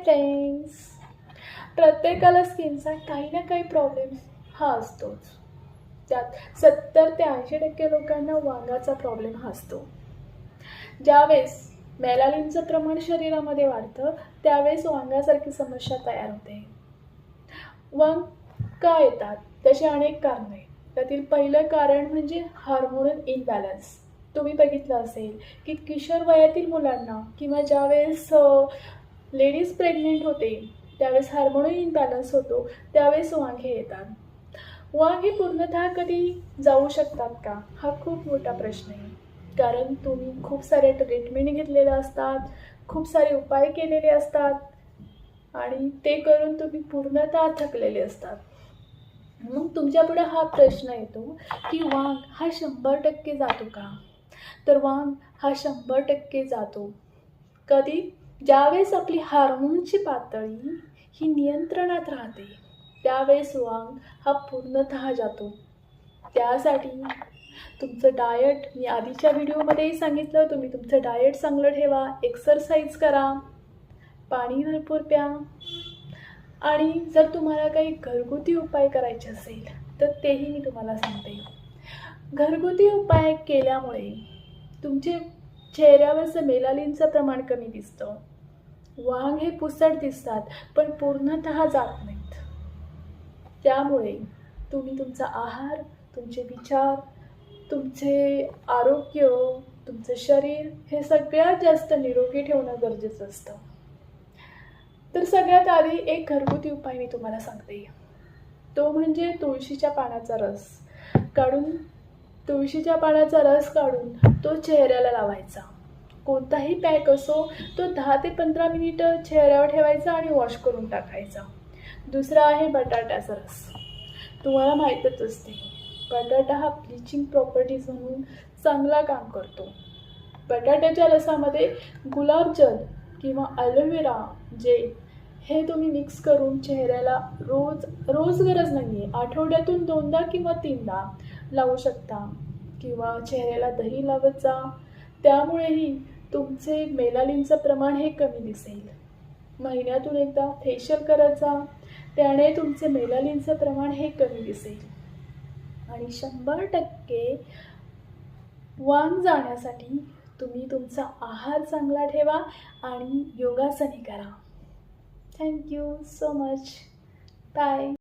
Friends, प्रत्येकाला स्किनचा काही ना काही प्रॉब्लेम हा असतोच. त्यात 70 ते 80% लोकांना वांगाचा प्रॉब्लेम हा असतो. ज्यावेळेस मेलानिनचं प्रमाण शरीरामध्ये वाढतं त्यावेळेस वांगासारखी समस्या तयार होते. वांग का येतात? त्याची अनेक कारणे आहेत. त्यातील पहिलं कारण म्हणजे हार्मोनल इम्बॅलन्स. तुम्ही बघितलं असेल की किशोर वयातील मुलांना किंवा ज्यावेळेस लेडीज प्रेग्नेंट होते त्यावेळेस हार्मोनल इम्बॅलन्स होतो, त्यावेळेस वांगे येतात. वांगे पूर्णतः कधी जाऊ शकतात का? हा खूप मोठा प्रश्न आहे. कारण तुम्ही खूप सारे ट्रीटमेंट घेतलेल्या असतात, खूप सारे उपाय केलेले असतात आणि ते करून तुम्ही पूर्णतः थकलेले असतात. मग तुमच्यापुढे हा प्रश्न येतो की वांग हा 100% जातो का? तर वांग हा 100% जातो. कधी? ज्यावेळेस आपली हार्मोनची पातळी ही नियंत्रणात राहते त्यावेळेस वांग हा पूर्णतः जातो. त्यासाठी तुमचं डाएट, मी आधीच्या व्हिडिओमध्येही सांगितलं, तुम्ही तुमचं डाएट चांगलं ठेवा, एक्सरसाइज करा, पाणी भरपूर प्या आणि जर तुम्हाला काही घरगुती उपाय करायचे असेल तर तेही मी तुम्हाला सांगते. घरगुती उपाय केल्यामुळे तुमचे चेहऱ्यावरचं मेलानिनचं प्रमाण कमी दिसतं. वांग हे पुसट दिसतात पण पूर्णतः जात नाहीत. त्यामुळे तुम्ही तुमचा आहार, तुमचे विचार, तुमचे आरोग्य, तुमचं शरीर हे सगळ्यात जास्त निरोगी ठेवणं गरजेचं असतं. तर सगळ्यात आधी एक घरगुती उपाय मी तुम्हाला सांगते. तो म्हणजे तुळशीच्या पानाचा रस काढून तो चेहऱ्याला लावायचा. कोणताही पॅक असो तो 10 ते 15 मिनिटं चेहऱ्यावर ठेवायचा आणि वॉश करून टाकायचा. दुसरा आहे बटाट्याचा रस. तुम्हाला माहीतच असते बटाटा हा ब्लिचिंग प्रॉपर्टीज म्हणून चांगला काम करतो. बटाट्याच्या रसामध्ये गुलाबजल किंवा ॲलोवेरा जेल हे तुम्ही मिक्स करून चेहऱ्याला रोज गरज नाही आहे, आठवड्यातून 2दा किंवा 3दा लावू शकता किंवा चेहऱ्याला दही लावत जा. त्यामुळेही तुमचे मेलानिनचं प्रमाण हे कमी दिसेल. महिन्यातून एकदा फेशियल करत जा, त्याने तुमचे मेलानिनचं प्रमाण हे कमी दिसेल. आणि 100% वांग जाण्यासाठी तुम्ही तुमचा आहार चांगला ठेवा आणि योगासने करा. Thank you so much. बाय.